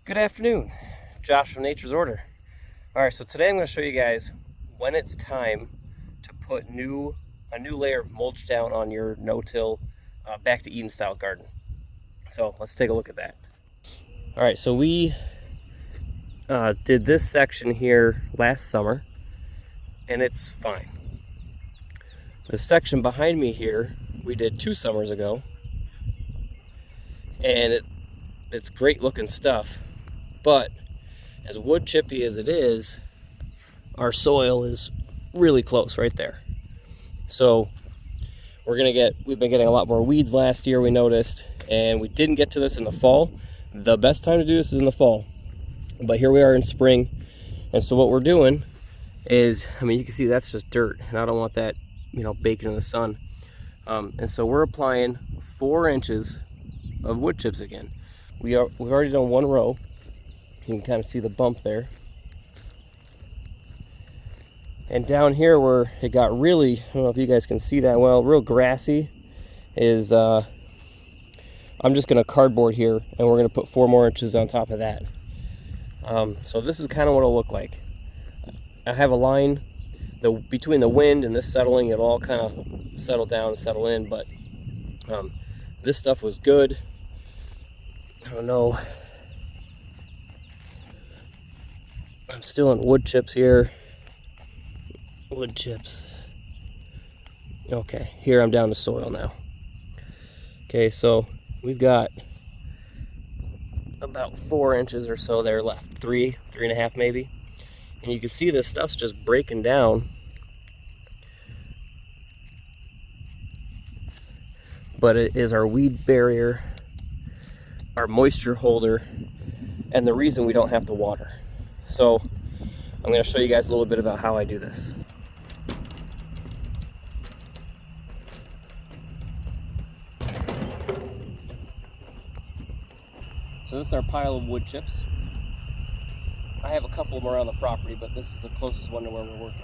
Good afternoon, Josh from Nature's Order. All right, so today I'm going to show you guys when it's time to put a new layer of mulch down on your no-till back to Eden style garden. So let's take a look at that. All right, so we did this section here last summer, and it's fine. The section behind me here we did 2 summers ago, and it's great looking stuff. But as wood chippy as it is, our soil is really close right there. So we've been getting a lot more weeds last year, we noticed, and we didn't get to this in the fall. The best time to do this is in the fall. But here we are in spring. And so what we're doing is, you can see that's just dirt, and I don't want that, baking in the sun. And so we're applying 4 inches of wood chips again. We've already done 1 row. You can kind of see the bump there. And down here where it got really, I don't know if you guys can see that well, real grassy, is I'm just going to cardboard here, and we're going to put 4 more inches on top of that. So this is kind of what it'll look like. I have a line between the wind and this settling, it'll all kind of settle down and settle in, but this stuff was good. I don't know. I'm still in wood chips here. Wood chips. Okay, here I'm down to soil now. Okay, so we've got about 4 inches or so there left. 3.5 maybe. And you can see this stuff's just breaking down. But it is our weed barrier, our moisture holder, and the reason we don't have to water. So I'm going to show you guys a little bit about how I do this. So this is our pile of wood chips. I have a couple of them around the property, but this is the closest one to where we're working.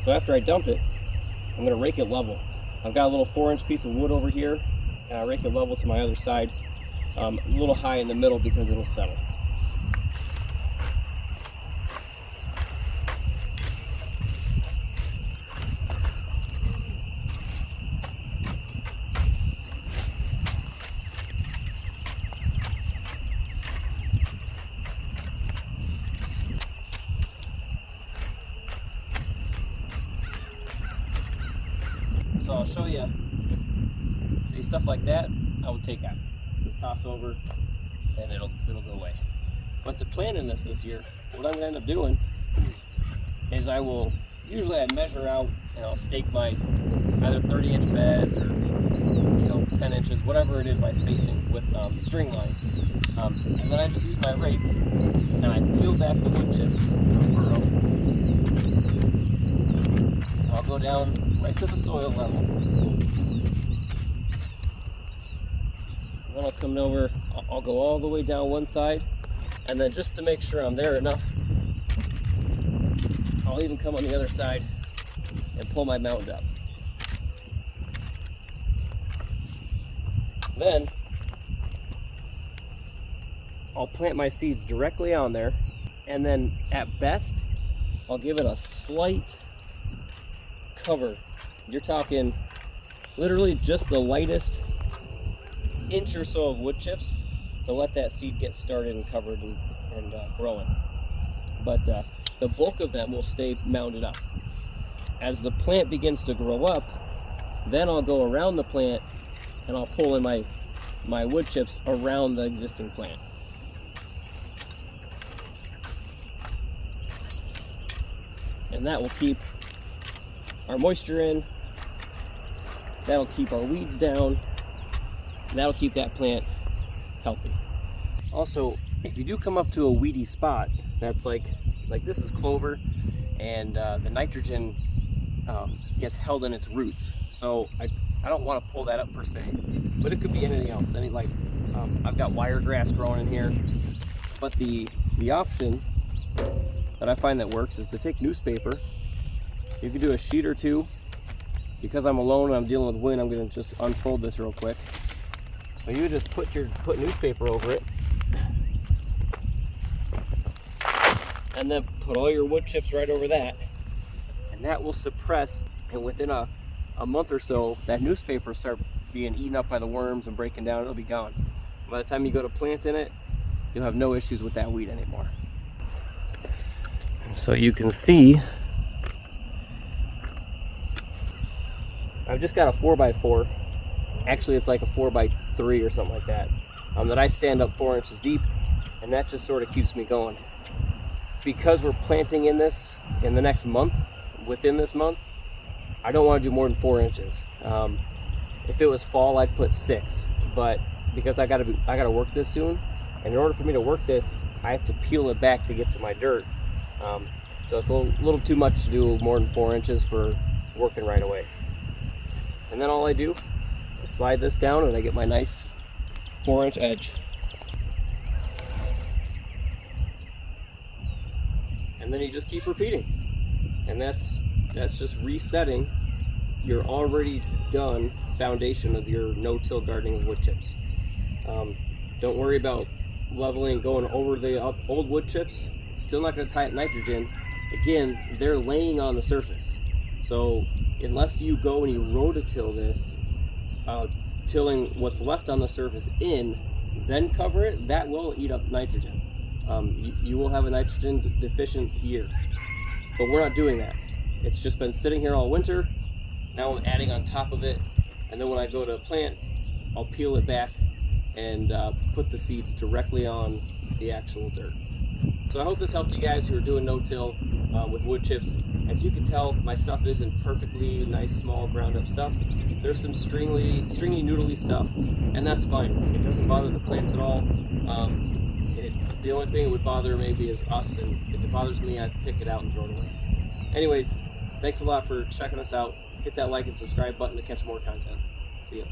So after I dump it, I'm going to rake it level. I've got a little 4-inch piece of wood over here, and I rake it level to my other side, a little high in the middle because it'll settle. So I'll show you, see stuff like that, I will take out. Just toss over and it'll go away. But to plan in this year, what I'm gonna end up doing is usually I measure out and I'll stake my either 30-inch beds or 10 inches, whatever it is, my spacing with string line. And then I just use my rake and I peel back the wood chips from I'll go down right to the soil level. Then I'll come over, I'll go all the way down one side, and then just to make sure I'm there enough, I'll even come on the other side and pull my mound up. Then I'll plant my seeds directly on there, and then at best, I'll give it a slight cover. You're talking literally just the lightest inch or so of wood chips to let that seed get started and covered and growing. But the bulk of them will stay mounded up. As the plant begins to grow up, then I'll go around the plant and I'll pull in my wood chips around the existing plant. And that will keep our moisture in, that'll keep our weeds down, and that'll keep that plant healthy. Also, if you do come up to a weedy spot, that's like this is clover, and the nitrogen gets held in its roots. So I don't want to pull that up per se, but it could be anything else. I've got wiregrass growing in here, but the option that I find that works is to take newspaper. You can do a sheet or two. Because I'm alone and I'm dealing with wind, I'm going to just unfold this real quick. So you just put newspaper over it, and then put all your wood chips right over that, and that will suppress. And within a month or so, that newspaper will start being eaten up by the worms and breaking down. It'll be gone. By the time you go to plant in it, you'll have no issues with that weed anymore. And so you can see, I've just got a 4x4. Actually, it's like a 4x3 or something like that. That I stand up 4 inches deep, and that just sort of keeps me going. Because we're planting in this in the next month, within this month, I don't want to do more than 4 inches. If it was fall, I'd put 6. But because I gotta work this soon, and in order for me to work this, I have to peel it back to get to my dirt. So it's a little too much to do more than 4 inches for working right away. And then all I do is slide this down, and I get my nice 4-inch edge. And then you just keep repeating. And that's just resetting your already done foundation of your no-till gardening with wood chips. Don't worry about leveling, going over the old wood chips. It's still not going to tie up nitrogen. Again, they're laying on the surface. So unless you go and you rototill this, tilling what's left on the surface in, then cover it, that will eat up nitrogen. You will have a nitrogen deficient year. But we're not doing that. It's just been sitting here all winter. Now I'm adding on top of it, and then when I go to plant, I'll peel it back and put the seeds directly on the actual dirt. So I hope this helped you guys who are doing no-till with wood chips. As you can tell, my stuff isn't perfectly nice, small, ground up stuff. There's some stringy, noodly stuff, and that's fine. It doesn't bother the plants at all. The only thing it would bother maybe is us, and if it bothers me, I'd pick it out and throw it away. Anyways, thanks a lot for checking us out. Hit that like and subscribe button to catch more content. See ya.